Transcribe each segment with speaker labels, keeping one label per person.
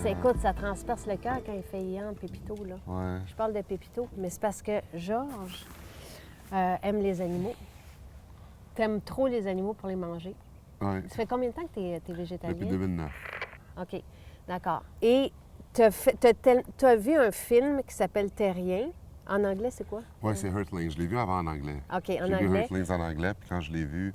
Speaker 1: Écoute, ça transperce le cœur quand il fait Ian, Pépito, là.
Speaker 2: Ouais.
Speaker 1: Je parle de Pépito, mais c'est parce que Georges aime les animaux. T'aimes trop les animaux pour les manger.
Speaker 2: Ouais.
Speaker 1: Ça fait combien de temps que t'es végétalien?
Speaker 2: Depuis 2009.
Speaker 1: OK, d'accord. Et t'as vu un film qui s'appelle Terrien. En anglais, c'est quoi?
Speaker 2: Oui, c'est Hurtlings. Je l'ai vu avant en anglais.
Speaker 1: OK, en
Speaker 2: J'ai vu
Speaker 1: anglais.
Speaker 2: Hurtlings en anglais, puis quand je l'ai vu,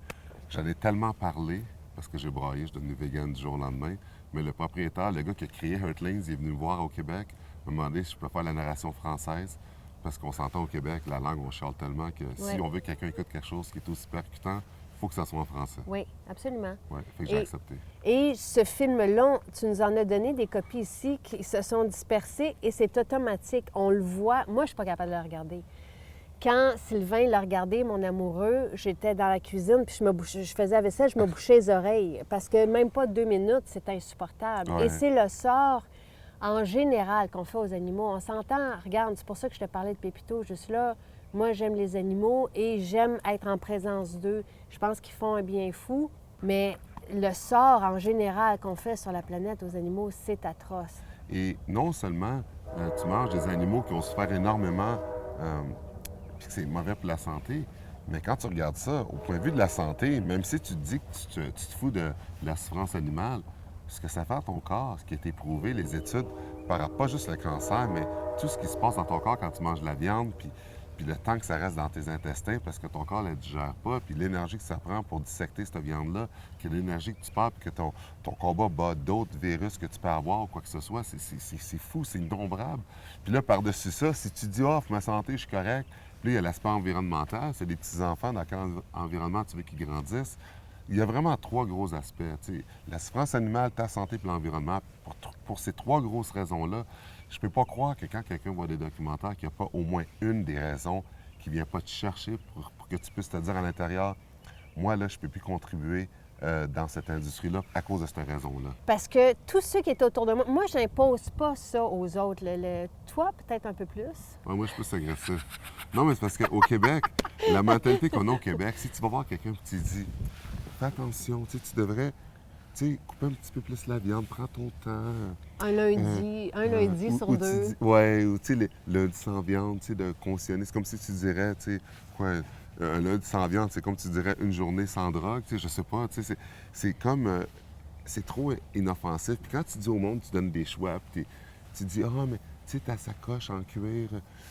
Speaker 2: j'en ai tellement parlé, parce que j'ai braillé, je suis devenu vegan du jour au lendemain. Mais le propriétaire, le gars qui a créé Hurtlings, il est venu me voir au Québec, me demander si je peux faire la narration française, parce qu'on s'entend au Québec, la langue, on charle tellement que si
Speaker 1: Ouais.
Speaker 2: on veut que quelqu'un écoute quelque chose qui est aussi percutant, il faut que ça soit en français.
Speaker 1: Oui, absolument.
Speaker 2: Oui, fait que j'ai accepté.
Speaker 1: Et ce film-là, tu nous en as donné des copies ici qui se sont dispersées et c'est automatique. On le voit. Moi, je ne suis pas capable de le regarder. Quand Sylvain l'a regardé, mon amoureux, j'étais dans la cuisine puis je faisais la vaisselle, je me bouchais les oreilles parce que même pas 2 minutes, c'est insupportable.
Speaker 2: Ouais.
Speaker 1: Et c'est le sort en général qu'on fait aux animaux. On s'entend, regarde, c'est pour ça que je te parlais de Pépito, juste là. Moi, j'aime les animaux et j'aime être en présence d'eux. Je pense qu'ils font un bien fou, mais le sort en général qu'on fait sur la planète aux animaux, c'est atroce.
Speaker 2: Et non seulement tu manges des animaux qui ont souffert énormément, puis que c'est mauvais pour la santé, mais quand tu regardes ça, au point de vue de la santé, même si tu te dis que tu te fous de la souffrance animale, ce que ça fait à ton corps, ce qui a été prouvé, les études, par pas juste le cancer, mais tout ce qui se passe dans ton corps quand tu manges de la viande, puis le temps que ça reste dans tes intestins parce que ton corps ne la digère pas, puis l'énergie que ça prend pour dissecter cette viande-là, que l'énergie que tu perds, puis que ton combat bat d'autres virus que tu peux avoir ou quoi que ce soit, c'est fou, c'est innombrable. Puis là, par-dessus ça, si tu dis « Ah, pour ma santé, je suis correct », puis là, il y a l'aspect environnemental, c'est des petits-enfants dans quel environnement tu veux qu'ils grandissent. Il y a vraiment 3 gros aspects. T'sais. La souffrance animale, ta santé et l'environnement. Pour ces 3 grosses raisons-là, je peux pas croire que quand quelqu'un voit des documentaires, qu'il n'y a pas au moins une des raisons qui ne vient pas te chercher pour que tu puisses te dire à l'intérieur, moi, là, je ne peux plus contribuer dans cette industrie-là à cause de cette raison-là.
Speaker 1: Parce que tous ceux qui étaient autour de moi, je n'impose pas ça aux autres. Toi, peut-être un peu plus.
Speaker 2: Ouais, moi, je suis plus agressif. Non, mais c'est parce qu'au Québec, la mentalité qu'on a au Québec, si tu vas voir quelqu'un et tu dis fais attention, tu devrais couper un petit peu plus la viande, prends ton temps.
Speaker 1: Un lundi sur 2.
Speaker 2: Oui, ou les lundis sans viande, de conditionner. C'est comme si tu dirais, un lundi sans viande, c'est comme tu dirais une journée sans drogue, je sais pas, c'est comme, c'est trop inoffensif. Puis quand tu dis au monde, tu donnes des choix, puis tu dis, mais ta sacoche en cuir,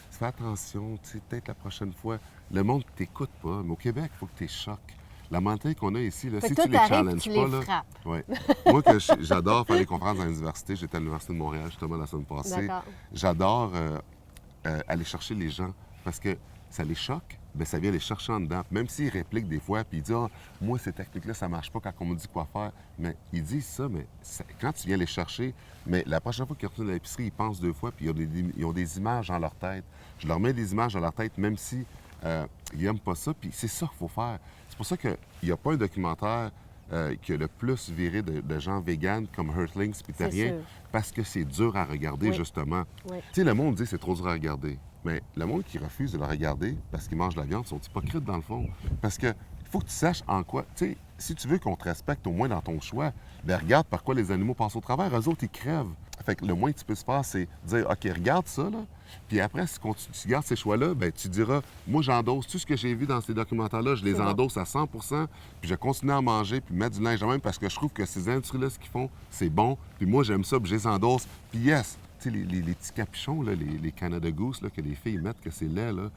Speaker 2: fais attention, peut-être la prochaine fois. Le monde ne t'écoute pas, mais au Québec, il faut que tu es choques. La mentalité qu'on a ici, là, si tu les challenges pas, là. Ouais. Moi, j'adore faire des conférences dans l'université. J'étais à l'Université de Montréal justement la semaine passée. J'adore aller chercher les gens parce que ça les choque, bien, ça vient les chercher en dedans. Même s'ils répliquent des fois, puis ils disent moi, ces techniques-là, ça marche pas quand on me dit quoi faire. Mais ils disent ça, mais quand tu viens les chercher, mais la prochaine fois qu'ils retournent à l'épicerie, ils pensent 2 fois, puis ils ont des images dans leur tête. Je leur mets des images dans leur tête, même si ils n'aiment pas ça, puis c'est ça qu'il faut faire. C'est pour ça qu'il n'y a pas un documentaire qui a le plus viré de gens véganes comme Hurtlings puis Terrien, parce que c'est dur à regarder, justement.
Speaker 1: Oui.
Speaker 2: Tu sais, le monde dit que c'est trop dur à regarder. Mais le monde qui refuse de le regarder parce qu'ils mangent de la viande sont hypocrites, dans le fond. Parce que faut que tu saches en quoi... Tu sais, si tu veux qu'on te respecte au moins dans ton choix, bien, regarde par quoi les animaux passent au travers. Eux autres, ils crèvent. Fait que le moins que tu peux se faire, c'est dire, OK, regarde ça, là. Puis après, si tu gardes ces choix-là, bien, tu diras, moi, j'endosse tout ce que j'ai vu dans ces documentaires-là, je les endosse à 100 puis je continue à manger, puis mettre du linge à même parce que je trouve que ces industries-là, ce qu'ils font, c'est bon. Puis moi, j'aime ça, puis je les endosse. Puis yes, tu sais, les petits capuchons, là, les Canada Goose là, que les filles mettent, que c'est laid, là.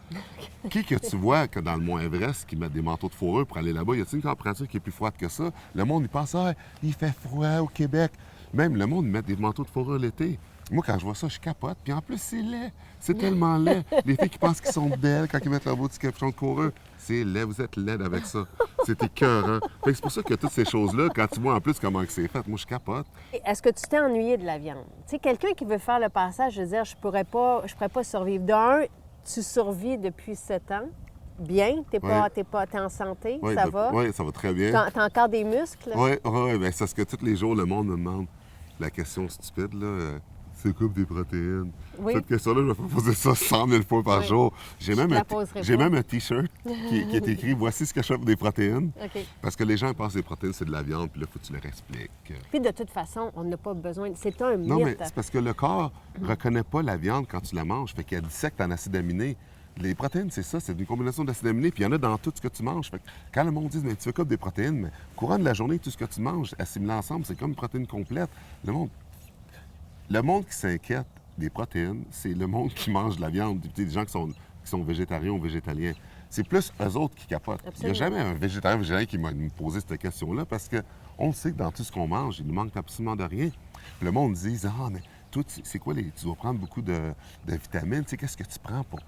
Speaker 2: Qui que tu vois que dans le Mont Everest, qui mettent des manteaux de fourrure pour aller là-bas, y a-t-il une température qui est plus froide que ça? Le monde, il pense, il fait froid au Québec. Même le monde, ils mettent des manteaux de fourrure l'été. Moi, quand je vois ça, je capote. Puis en plus, c'est laid. C'est tellement laid. Les filles qui pensent qu'ils sont belles quand ils mettent leur beau petit capuchon de fourrure, c'est laid. Vous êtes laide avec ça. C'est écœurant. Fait que c'est pour ça que toutes ces choses-là, quand tu vois en plus comment c'est fait, moi, je capote.
Speaker 1: Est-ce que tu t'es ennuyé de la viande? Tu sais, quelqu'un qui veut faire le passage, je veux dire, je pourrais pas survivre. D'un, tu survis depuis 7 ans. Bien, t'es en santé, ça va?
Speaker 2: Oui, ça va très bien.
Speaker 1: T'as encore des muscles?
Speaker 2: Oui, bien, c'est ce que tous les jours, le monde me demande la question stupide, là. c'est quoi des protéines?
Speaker 1: Oui.
Speaker 2: Cette question-là, je me fais poser ça 100 000 fois par jour. J'ai même,
Speaker 1: j'ai
Speaker 2: même un T-shirt qui est écrit « Voici ce que je fais pour des protéines
Speaker 1: OK. ».
Speaker 2: Parce que les gens pensent que les protéines, c'est de la viande, puis là, il faut que tu leur expliques.
Speaker 1: Puis de toute façon, on n'a pas besoin... C'est un mythe.
Speaker 2: Non, mais c'est parce que le corps ne reconnaît pas la viande quand tu la manges. Fait qu'il dissecte en acides aminés. Les protéines, c'est ça, c'est une combinaison d'acides aminés, puis il y en a dans tout ce que tu manges. Fait que quand le monde dit, mais tu fais comme des protéines, mais au courant de la journée, tout ce que tu manges, assimilé ensemble, c'est comme une protéine complète. Le monde qui s'inquiète des protéines, c'est le monde qui mange de la viande, des gens qui sont végétariens ou végétaliens. C'est plus eux autres qui capotent.
Speaker 1: Absolument.
Speaker 2: Il n'y a jamais un végétarien ou végétalien qui m'a posé cette question-là parce qu'on sait que dans tout ce qu'on mange, il ne manque absolument de rien. Puis le monde dit, ah, mais toi, c'est quoi tu dois prendre beaucoup de vitamines, tu sais, qu'est-ce que tu prends pour...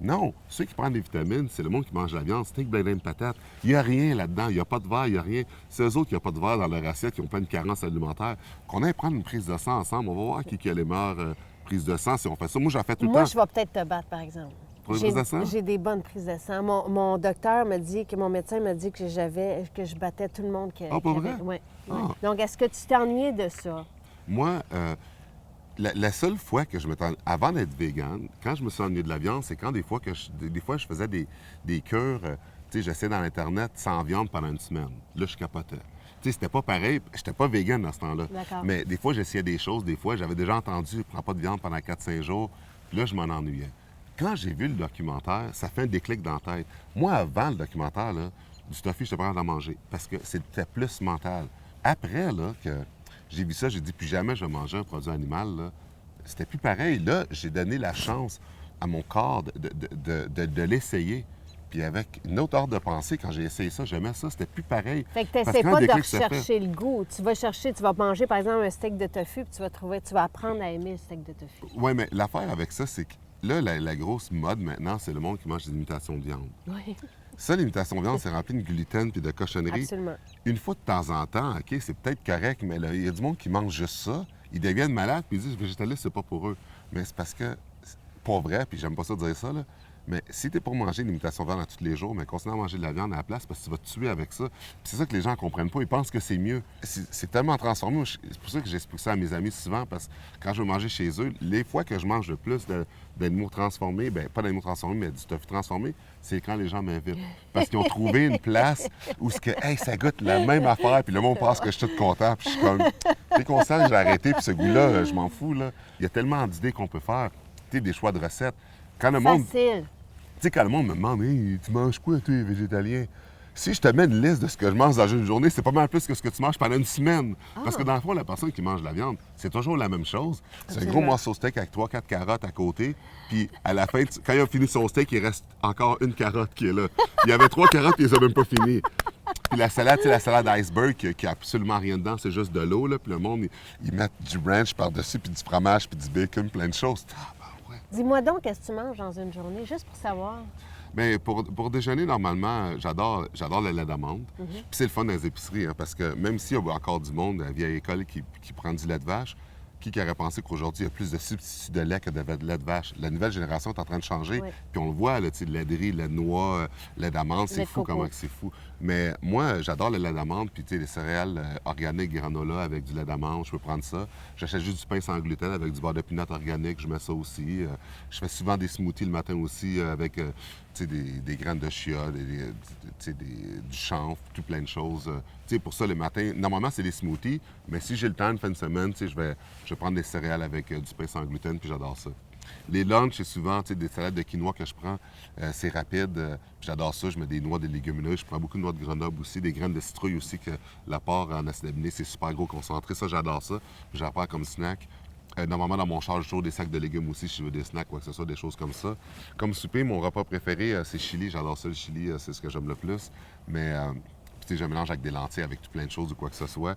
Speaker 2: Non, ceux qui prennent des vitamines, c'est le monde qui mange de la viande, steak, blé, de patate. Il n'y a rien là-dedans, il n'y a pas de verre, il n'y a rien. C'est eux autres qui n'ont pas de verre dans leur assiette, qui ont plein de carences alimentaires. Qu'on aille prendre une prise de sang ensemble, on va voir qui a les meilleures prises de sang si on fait ça. Moi, j'en fais tout le temps.
Speaker 1: Moi, je vais peut-être te battre, par exemple.
Speaker 2: Pour les prises de sang?
Speaker 1: J'ai des bonnes prises de sang. Mon docteur m'a dit, mon médecin m'a dit que je battais tout le monde qui
Speaker 2: Ah, pas vrai?
Speaker 1: Oui.
Speaker 2: Ah.
Speaker 1: Donc, est-ce que tu t'es ennuyé de ça?
Speaker 2: Moi, la seule fois que je me avant d'être vegan, quand je me suis ennuyé de la viande, c'est quand des fois je faisais des cures, tu sais, j'essayais dans l'Internet sans viande pendant une semaine. Là, je capotais. Tu sais, c'était pas pareil. J'étais pas vegan dans ce temps-là.
Speaker 1: D'accord.
Speaker 2: Mais des fois, j'essayais des choses. Des fois, j'avais déjà entendu « prends pas de viande pendant 4-5 jours ». Puis là, je m'en ennuyais. Quand j'ai vu le documentaire, ça fait un déclic dans la tête. Moi, avant le documentaire, là, du tofu, j'étais pas capable d'en manger parce que c'était plus mental. Après, là, que j'ai vu ça, j'ai dit, plus jamais je vais manger un produit animal, là. C'était plus pareil. Là, j'ai donné la chance à mon corps de l'essayer. Puis avec une autre ordre de pensée, quand j'ai essayé ça, j'aimais ça, c'était plus pareil.
Speaker 1: Fait que tu
Speaker 2: Parce
Speaker 1: n'essaies
Speaker 2: qu'un
Speaker 1: pas de
Speaker 2: déclic se fait.
Speaker 1: rechercher le goût. Tu vas manger, par exemple, un steak de tofu, puis tu vas apprendre à aimer le steak de tofu.
Speaker 2: Oui, mais l'affaire avec ça, c'est que là, la grosse mode maintenant, c'est le monde qui mange des imitations de viande.
Speaker 1: Oui,
Speaker 2: Ça, l'imitation de viande, c'est rempli de gluten puis de cochonneries.
Speaker 1: absolument.
Speaker 2: Une fois de temps en temps, OK, c'est peut-être correct, mais il y a du monde qui mange juste ça. Ils deviennent malades puis ils disent végétaliste, c'est pas pour eux. Mais c'est parce que, c'est pas vrai, puis j'aime pas ça dire ça, là. Mais si t'es pour manger une imitation de viande à tous les jours, mais continue à manger de la viande à la place parce que tu vas te tuer avec ça. Puis c'est ça que les gens comprennent pas. Ils pensent que c'est mieux. C'est tellement transformé. C'est pour ça que j'explique ça à mes amis souvent parce que quand je vais manger chez eux, les fois que je mange le plus d'animaux transformés, bien, pas d'animaux transformés, mais du tofu transformé, c'est quand les gens m'invitent. Parce qu'ils ont trouvé une place où hey, ça goûte la même affaire, puis le monde pense que je suis tout content, puis je suis comme, t'es conscient que j'ai arrêté, puis ce goût-là, je m'en fous, là. Il y a tellement d'idées qu'on peut faire, tu sais, des choix de recettes. Quand le monde, tu
Speaker 1: Facile.
Speaker 2: sais, quand le monde me demande, hey, tu manges quoi, toi, végétalien? Si je te mets une liste de ce que je mange dans une journée, c'est pas mal plus que ce que tu manges pendant une semaine. Parce que dans le fond, la personne qui mange de la viande, c'est toujours la même chose. C'est un gros
Speaker 1: Absolument.
Speaker 2: morceau de steak avec 3-4 carottes à côté. Puis à la fin, quand il a fini son steak, il reste encore une carotte qui est là. Il y avait 3 carottes, puis il les a même pas finies. Puis la salade, c'est la salade iceberg qui a absolument rien dedans, c'est juste de l'eau. Là. Puis le monde, ils mettent du ranch par-dessus, puis du fromage, puis du bacon, plein de choses. Ah, ben ouais.
Speaker 1: Dis-moi donc, qu'est-ce que tu manges dans une journée, juste pour savoir.
Speaker 2: Bien, pour déjeuner, normalement, j'adore le lait d'amande. Puis c'est le fun dans les épiceries, hein, parce que même s'il y a encore du monde, la vieille école, qui prend du lait de vache, qui aurait pensé qu'aujourd'hui, il y a plus de substituts de lait que de lait de vache? La nouvelle génération est en train de changer.
Speaker 1: Oui.
Speaker 2: Puis on le voit, là, tu sais, lait de riz, lait de noix, lait d'amande,
Speaker 1: Lait
Speaker 2: c'est
Speaker 1: de
Speaker 2: fou
Speaker 1: coco.
Speaker 2: comment que c'est fou. Mais moi, j'adore le lait d'amande, puis tu sais, les céréales organiques granola avec du lait d'amande, je peux prendre ça. J'achète juste du pain sans gluten avec du beurre de pinot organique, je mets ça aussi. Je fais souvent des smoothies le matin aussi avec tu sais, des graines de chia, tu sais, du chanvre, tout plein de choses. Tu sais, pour ça, le matin, normalement, c'est des smoothies, mais si j'ai le temps, une fin de semaine, tu sais, je vais prendre des céréales avec du pain sans gluten, puis j'adore ça. Les lunchs, c'est souvent, tu sais, des salades de quinoa que je prends. C'est rapide, puis j'adore ça. Je mets des noix, des légumineuses. Je prends beaucoup de noix de Grenoble aussi, des graines de citrouille aussi, que l'apport en acide aminé, c'est super gros concentré. Ça, j'adore ça. J'en prends comme snack. Normalement, dans mon char, j'ai toujours des sacs de légumes aussi, si je veux des snacks, quoi que ce soit, des choses comme ça. Comme souper, mon repas préféré, c'est chili. J'adore ça, le chili, c'est ce que j'aime le plus. Mais, tu sais, je mélange avec des lentilles, avec tout plein de choses ou quoi que ce soit.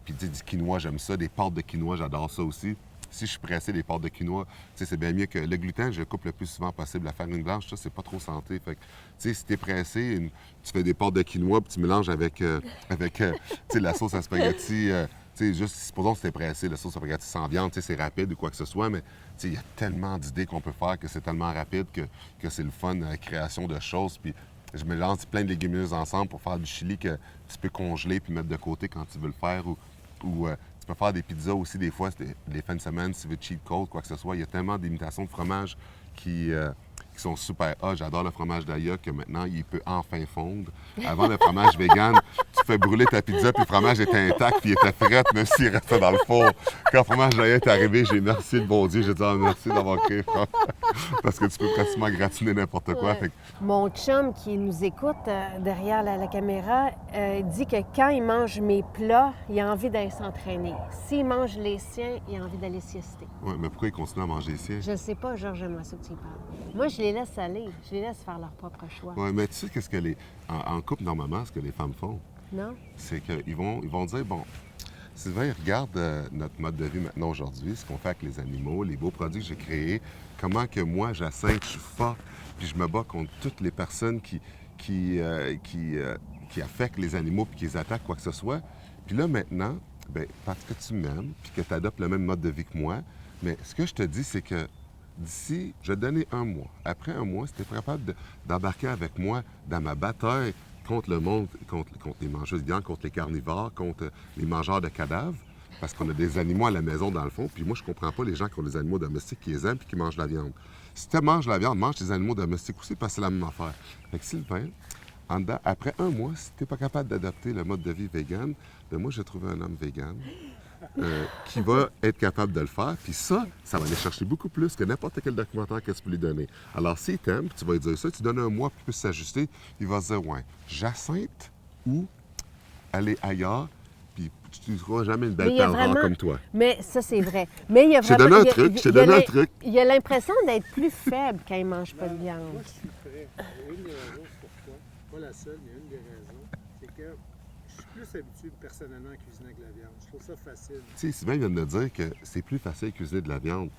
Speaker 2: Puis, tu sais, du quinoa, j'aime ça. Des pâtes de quinoa, j'adore ça aussi. Si je suis pressé, des pâtes de quinoa, tu sais, c'est bien mieux que le gluten, je le coupe le plus souvent possible. La farine blanche, ça, c'est pas trop santé. Fait que, tu sais, si t'es pressé, tu fais des pâtes de quinoa, puis tu mélanges avec, tu sais, la sauce à spaghetti. Tu sais, juste, supposons que t'es pressé, la sauce à spaghetti sans viande, tu sais, c'est rapide ou quoi que ce soit, mais, tu sais, il y a tellement d'idées qu'on peut faire que c'est tellement rapide que c'est le fun, la création de choses. Puis, je mélange plein de légumineuses ensemble pour faire du chili que tu peux congeler puis mettre de côté quand tu veux le faire ou tu peux faire des pizzas aussi des fois, c'est les fins de semaine, si tu veux cheat code, quoi que ce soit. Il y a tellement d'imitations de fromage qui sont super hot. J'adore le fromage d'Aya que maintenant, il peut enfin fondre. Avant, le fromage vegan, tu fais brûler ta pizza, puis le fromage était intact, puis il était frais, même s'il restait dans le four. Quand le fromage d'Aya est arrivé, j'ai merci le bon Dieu. J'ai dit merci d'avoir créé le fromage. Parce que tu peux pratiquement gratiner n'importe quoi.
Speaker 1: Ouais.
Speaker 2: Fait que...
Speaker 1: Mon chum qui nous écoute derrière la caméra dit que quand il mange mes plats, il a envie d'aller s'entraîner. S'il mange les siens, il a envie d'aller siester.
Speaker 2: Oui, mais pourquoi il continue à manger les siens?
Speaker 1: Je ne sais pas, Georges, j'aimerais ça que tu y parles. Moi, je les laisse aller. Je les laisse faire leur propre choix.
Speaker 2: Oui, mais tu sais qu'est-ce que en couple, normalement, ce que les femmes font,
Speaker 1: Non?
Speaker 2: c'est qu'ils vont dire, bon, Sylvain, regarde notre mode de vie maintenant aujourd'hui, ce qu'on fait avec les animaux, les beaux produits que j'ai créés, comment que moi, Jacinthe, je suis fort, puis je me bats contre toutes les personnes qui affectent les animaux puis qui les attaquent, quoi que ce soit. Puis là, maintenant, bien, parce que tu m'aimes puis que tu adoptes le même mode de vie que moi, mais ce que je te dis, c'est que d'ici, je vais te donner un mois. Après un mois, si tu es capable d'embarquer avec moi dans ma bataille contre le monde, contre les mangeuses de viande, contre les carnivores, contre les mangeurs de cadavres, parce qu'on a des animaux à la maison, dans le fond, puis moi, je comprends pas les gens qui ont des animaux domestiques, qui les aiment puis qui mangent la viande. Si tu manges la viande, mange tes animaux domestiques aussi, parce que c'est la même affaire. Fait que Sylvain, après un mois, si tu n'es pas capable d'adopter le mode de vie vegan, bien moi, j'ai trouvé un homme vegan qui va être capable de le faire. Puis ça va aller chercher beaucoup plus que n'importe quel documentaire que tu peux lui donner. Alors, s'il t'aime, puis tu vas lui dire ça, tu donnes un mois, puis il peut s'ajuster, il va se dire, ouais, Jacinthe ou aller ailleurs, puis tu ne trouveras jamais une belle perle rare comme toi.
Speaker 1: Mais ça, c'est vrai. Mais il y a
Speaker 2: Je t'ai
Speaker 1: vraiment...
Speaker 2: donné un truc.
Speaker 1: Il a l'impression d'être plus faible quand il ne mange pas de viande.
Speaker 3: Moi, je suis prêt. Il y a une des raisons pourquoi. Pas la seule, mais une des raisons. C'est que je suis plus habitué personnellement à cuisiner avec la viande. Je trouve ça facile.
Speaker 2: Tu sais, Sylvain vient de dire que c'est plus facile de cuisiner de la viande.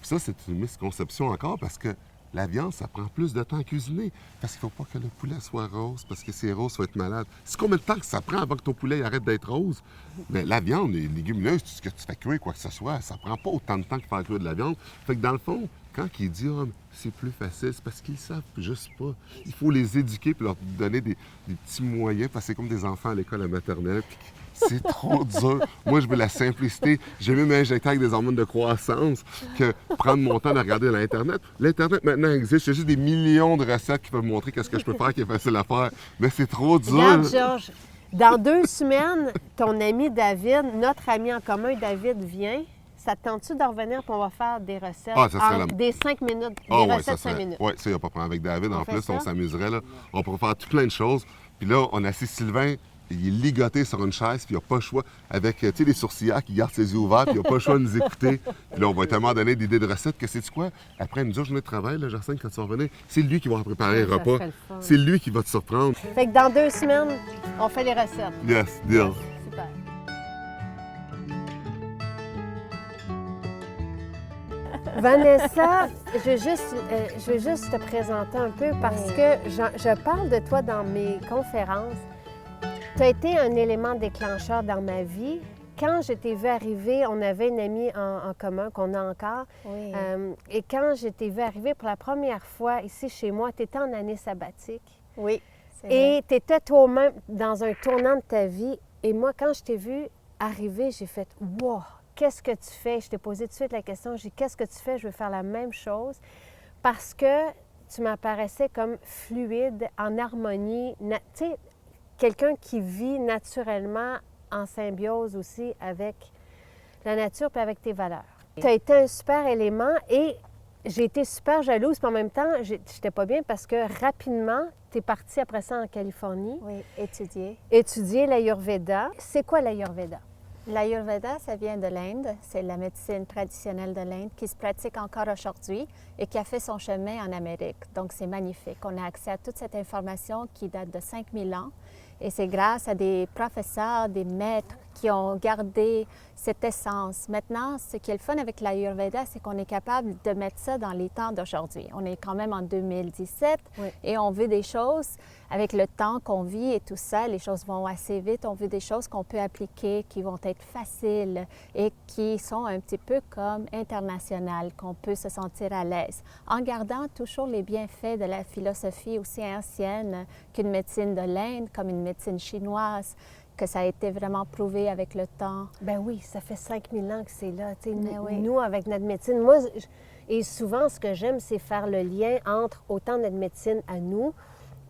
Speaker 2: Puis ça, c'est une misconception encore parce que la viande, ça prend plus de temps à cuisiner. Parce qu'il ne faut pas que le poulet soit rose, parce que si c'est rose, ça va être malade. C'est combien de temps que ça prend avant que ton poulet arrête d'être rose? Mais la viande, les légumineuses, tout ce que tu fais cuire, quoi que ce soit, ça prend pas autant de temps que faire cuire de la viande. Fait que dans le fond, quand ils disent c'est plus facile, c'est parce qu'ils savent juste pas. Il faut les éduquer puis leur donner des petits moyens, parce que c'est comme des enfants à l'école à maternelle. Puis c'est trop dur. Moi, je veux la simplicité. J'aime mieux m'injecter avec des hormones de croissance que prendre mon temps de regarder l'Internet. L'Internet, maintenant, existe. Il y a juste des millions de recettes qui peuvent montrer qu'est-ce que je peux faire qui est facile à faire. Mais c'est trop dur.
Speaker 1: Regarde, Georges, dans 2 semaines, ton ami David, notre ami en commun, David, vient. Ça te tente-tu de revenir pour on va faire des recettes?
Speaker 2: Ah, ça serait
Speaker 1: des 5 minutes, des
Speaker 2: ouais,
Speaker 1: recettes 5 minutes.
Speaker 2: Oui, ça, il n'y a pas de problème. Avec David, en
Speaker 1: fait
Speaker 2: plus,
Speaker 1: ça?
Speaker 2: on s'amuserait. Là. On pourrait faire tout plein de choses. Puis là, on a assis Sylvain, il est ligoté sur une chaise, puis il n'a pas le choix, avec, tu sais, les sourcilières qui gardent ses yeux ouverts, puis il n'a pas le choix de nous écouter. Puis là, on va tellement donner des idées de recettes que c'est quoi? Après une dure journée de travail, là, Jacinthe, quand tu vas revenir, c'est lui qui va préparer un
Speaker 1: Ça
Speaker 2: repas.
Speaker 1: serait le fun.
Speaker 2: C'est lui qui va te surprendre.
Speaker 1: Fait que dans 2 semaines, on fait les recettes.
Speaker 2: Yes, deal.
Speaker 1: Super. Vanessa, je veux juste te présenter un peu parce que je parle de toi dans mes conférences. Tu as été un élément déclencheur dans ma vie. Quand je t'ai vu arriver, on avait une amie en commun qu'on a encore.
Speaker 4: Oui.
Speaker 1: Et quand je t'ai vu arriver pour la première fois ici chez moi, tu étais en année sabbatique.
Speaker 4: Oui, c'est
Speaker 1: Et tu étais toi-même dans un tournant de ta vie. Et moi, quand je t'ai vu arriver, j'ai fait « Wow! Qu'est-ce que tu fais? » Je t'ai posé tout de suite la question. J'ai dit « Qu'est-ce que tu fais? Je veux faire la même chose. » Parce que tu m'apparaissais comme fluide, en harmonie. Tu sais, quelqu'un qui vit naturellement en symbiose aussi avec la nature et avec tes valeurs. Tu as été un super élément et j'ai été super jalouse, puis en même temps, j'étais pas bien parce que rapidement, tu es partie après ça en Californie.
Speaker 4: Oui, étudier.
Speaker 1: Étudier l'Ayurveda. C'est quoi l'Ayurveda?
Speaker 4: L'Ayurveda, ça vient de l'Inde. C'est la médecine traditionnelle de l'Inde qui se pratique encore aujourd'hui et qui a fait son chemin en Amérique. Donc, c'est magnifique. On a accès à toute cette information qui date de 5000 ans. Et c'est grâce à des professeurs, des maîtres qui ont gardé cette essence. Maintenant, ce qui est le fun avec l'Ayurveda, c'est qu'on est capable de mettre ça dans les temps d'aujourd'hui. On est quand même en 2017
Speaker 1: Oui.
Speaker 4: et on veut des choses, avec le temps qu'on vit et tout ça, les choses vont assez vite. On veut des choses qu'on peut appliquer, qui vont être faciles et qui sont un petit peu comme internationales, qu'on peut se sentir à l'aise, en gardant toujours les bienfaits de la philosophie aussi ancienne qu'une médecine de l'Inde, comme une médecine chinoise, que ça a été vraiment prouvé avec le temps.
Speaker 1: Ben oui, ça fait 5000 ans que c'est là. Tu sais,
Speaker 4: Mais oui.
Speaker 1: Nous, avec notre médecine, moi, et souvent, ce que j'aime, c'est faire le lien entre autant notre médecine à nous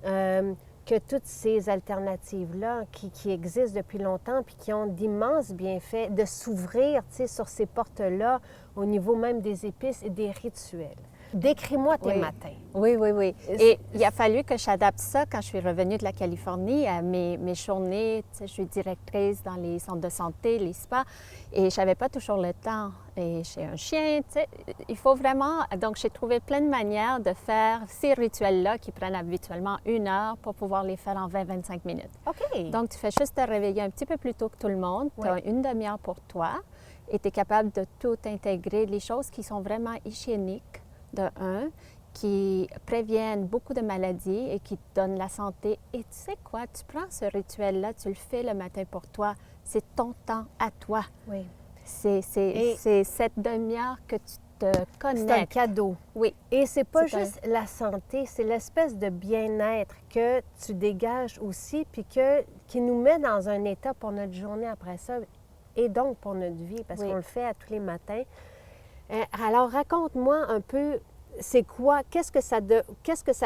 Speaker 1: que toutes ces alternatives-là qui existent depuis longtemps puis qui ont d'immenses bienfaits, de s'ouvrir, tu sais, sur ces portes-là au niveau même des épices et des rituels. Décris-moi tes
Speaker 4: Oui.
Speaker 1: matins.
Speaker 4: Oui, oui, oui. Et il a fallu que j'adapte ça quand je suis revenue de la Californie à mes journées. Tu sais, je suis directrice dans les centres de santé, les spas, et je n'avais pas toujours le temps. Et j'ai un chien, tu sais, il faut vraiment... Donc, j'ai trouvé plein de manières de faire ces rituels-là qui prennent habituellement 1 heure pour pouvoir les faire en 20-25 minutes.
Speaker 1: OK.
Speaker 4: Donc, tu fais juste te réveiller un petit peu plus tôt que tout le monde. Tu as
Speaker 1: Oui.
Speaker 4: 1 demi-heure pour toi et tu es capable de tout intégrer, les choses qui sont vraiment hygiéniques, de un, qui préviennent beaucoup de maladies et qui te donnent la santé. Et tu sais quoi? Tu prends ce rituel-là, tu le fais le matin pour toi. C'est ton temps à toi.
Speaker 1: Oui.
Speaker 4: C'est cette demi-heure que tu te
Speaker 1: C'est un
Speaker 4: connectes.
Speaker 1: cadeau.
Speaker 4: Oui.
Speaker 1: Et c'est pas
Speaker 4: C'est
Speaker 1: juste la santé, c'est l'espèce de bien-être que tu dégages aussi, puis qui nous met dans un état pour notre journée après ça, et donc pour notre vie, parce
Speaker 4: Oui.
Speaker 1: qu'on le fait à tous les matins. Alors, raconte-moi un peu, c'est quoi, qu'est-ce que ça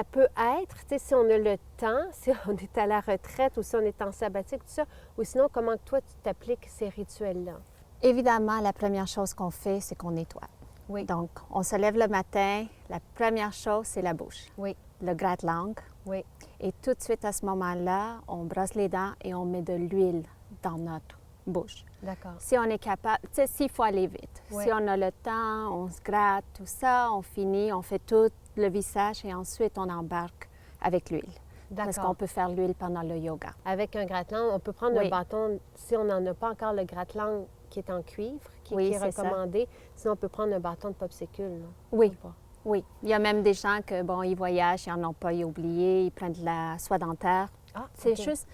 Speaker 1: peut être, tu sais, si on a le temps, si on est à la retraite ou si on est en sabbatique, tout ça, ou sinon, comment que toi, tu t'appliques ces rituels-là?
Speaker 4: Évidemment, la première chose qu'on fait, c'est qu'on nettoie.
Speaker 1: Oui.
Speaker 4: Donc, on se lève le matin, la première chose, c'est la bouche.
Speaker 1: Oui.
Speaker 4: Le gratte-langue.
Speaker 1: Oui.
Speaker 4: Et tout de suite, à ce moment-là, on brosse les dents et on met de l'huile dans notre bouche.
Speaker 1: D'accord.
Speaker 4: Si on est capable, tu sais, s'il faut aller vite.
Speaker 1: Oui.
Speaker 4: Si on a le temps, on se gratte, tout ça, on finit, on fait tout le visage et ensuite on embarque avec l'huile. Parce
Speaker 1: D'accord.
Speaker 4: qu'on peut faire l'huile pendant le yoga.
Speaker 1: Avec un gratte-langue, on peut prendre
Speaker 4: Oui.
Speaker 1: un bâton, si on n'en a pas encore le gratte-langue qui est en cuivre, qui
Speaker 4: Oui,
Speaker 1: est
Speaker 4: c'est ça.
Speaker 1: recommandé, sinon on peut prendre un bâton de popsicle. Là.
Speaker 4: Oui.
Speaker 1: Ou pas.
Speaker 4: Oui. Il y a même des gens que, bon, ils voyagent, ils n'en ont pas oublié, ils prennent de la soie dentaire.
Speaker 1: Ah,
Speaker 4: C'est
Speaker 1: OK.
Speaker 4: juste,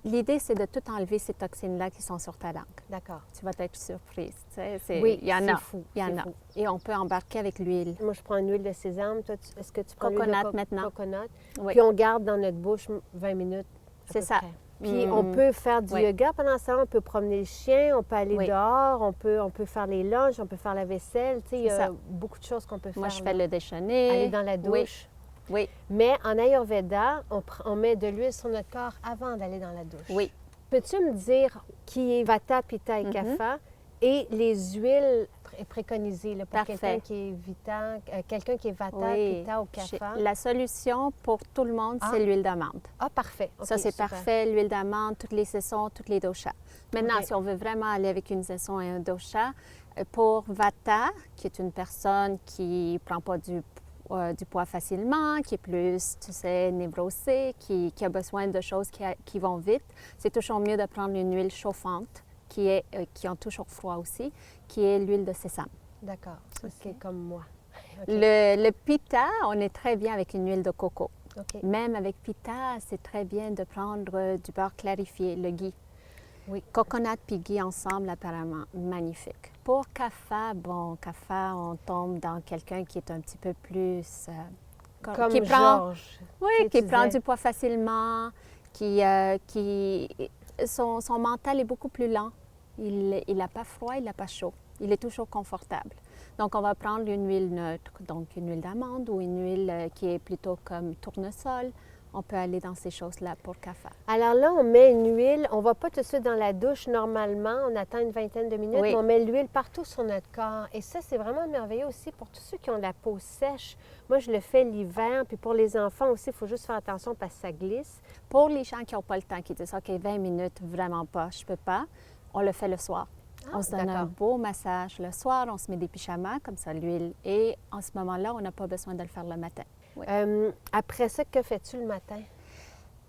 Speaker 4: l'idée, c'est de tout enlever ces toxines-là qui sont sur ta langue.
Speaker 1: D'accord.
Speaker 4: Tu vas être surprise. Tu sais,
Speaker 1: Oui,
Speaker 4: il y en
Speaker 1: c'est
Speaker 4: a.
Speaker 1: fou,
Speaker 4: Il y en
Speaker 1: c'est
Speaker 4: a.
Speaker 1: fou.
Speaker 4: Et on peut embarquer avec l'huile.
Speaker 1: Moi, je prends une huile de sésame. Toi, est-ce que tu prends l'huile
Speaker 4: Coconut
Speaker 1: de
Speaker 4: maintenant.
Speaker 1: coconut?
Speaker 4: Oui.
Speaker 1: Puis on garde dans notre bouche 20 minutes. à
Speaker 4: C'est
Speaker 1: peu
Speaker 4: ça.
Speaker 1: près. Puis on peut faire du
Speaker 4: Oui.
Speaker 1: yoga pendant ça, on peut promener le chien, on peut aller
Speaker 4: Oui.
Speaker 1: dehors, on peut faire les lunchs, on peut faire la vaisselle. Tu sais, il y
Speaker 4: C'est
Speaker 1: a
Speaker 4: ça.
Speaker 1: beaucoup de choses qu'on peut faire.
Speaker 4: Moi, je
Speaker 1: là.
Speaker 4: fais le déjeuner.
Speaker 1: Aller dans la
Speaker 4: Oui.
Speaker 1: douche.
Speaker 4: Oui.
Speaker 1: Mais en Ayurveda, on met de l'huile sur notre corps avant d'aller dans la douche.
Speaker 4: Oui.
Speaker 1: Peux-tu me dire qui est Vata, Pitta et
Speaker 4: Mhm.
Speaker 1: Kapha et les huiles préconisées là, pour
Speaker 4: Parfait.
Speaker 1: quelqu'un qui est Vita, quelqu'un qui est Vata,
Speaker 4: Oui.
Speaker 1: Pitta ou Kapha?
Speaker 4: La solution pour tout le monde,
Speaker 1: Ah.
Speaker 4: c'est l'huile d'amande.
Speaker 1: Ah, parfait.
Speaker 4: Ça,
Speaker 1: OK,
Speaker 4: c'est
Speaker 1: super.
Speaker 4: parfait. L'huile d'amande, toutes les saisons, toutes les doshas. Maintenant,
Speaker 1: OK.
Speaker 4: si on veut vraiment aller avec une saison et un dosha, pour Vata, qui est une personne qui ne prend pas du poids facilement, qui est plus, tu sais, névrosée, qui a besoin de choses qui vont vite, c'est toujours mieux de prendre une huile chauffante qui ont toujours froid aussi, qui est l'huile de sésame.
Speaker 1: D'accord. Ça,
Speaker 4: OK.
Speaker 1: c'est comme moi. OK.
Speaker 4: Le pitta, on est très bien avec une huile de coco.
Speaker 1: OK.
Speaker 4: Même avec pitta, c'est très bien de prendre du beurre clarifié, le ghee.
Speaker 1: Oui.
Speaker 4: Coconut puis ghee ensemble, apparemment, magnifique. Pour kapha, on tombe dans quelqu'un qui est un petit peu plus...
Speaker 1: Comme
Speaker 4: qui prend,
Speaker 1: Georges.
Speaker 4: oui,
Speaker 1: que
Speaker 4: qui
Speaker 1: tu
Speaker 4: prend
Speaker 1: disais.
Speaker 4: du poids facilement, son mental est beaucoup plus lent. Il n'a pas froid, il n'a pas chaud. Il est toujours confortable. Donc, on va prendre une huile neutre, donc une huile d'amande ou une huile qui est plutôt comme tournesol. On peut aller dans ces choses-là pour kapha.
Speaker 1: Alors là, on met une huile. On ne va pas tout de suite dans la douche normalement. On attend une vingtaine de minutes,
Speaker 4: Oui.
Speaker 1: mais on met l'huile partout sur notre corps. Et ça, c'est vraiment merveilleux aussi pour tous ceux qui ont la peau sèche. Moi, je le fais l'hiver. Puis pour les enfants aussi, il faut juste faire attention parce que ça glisse.
Speaker 4: Pour les gens qui n'ont pas le temps, qui disent « OK, 20 minutes, vraiment pas, je peux pas », on le fait le soir. On se donne un
Speaker 1: d'accord.
Speaker 4: beau massage le soir, on se met des pyjamas, comme ça, l'huile. Et en ce moment-là, on n'a pas besoin de le faire le matin. Oui.
Speaker 1: Après ça, que fais-tu le matin?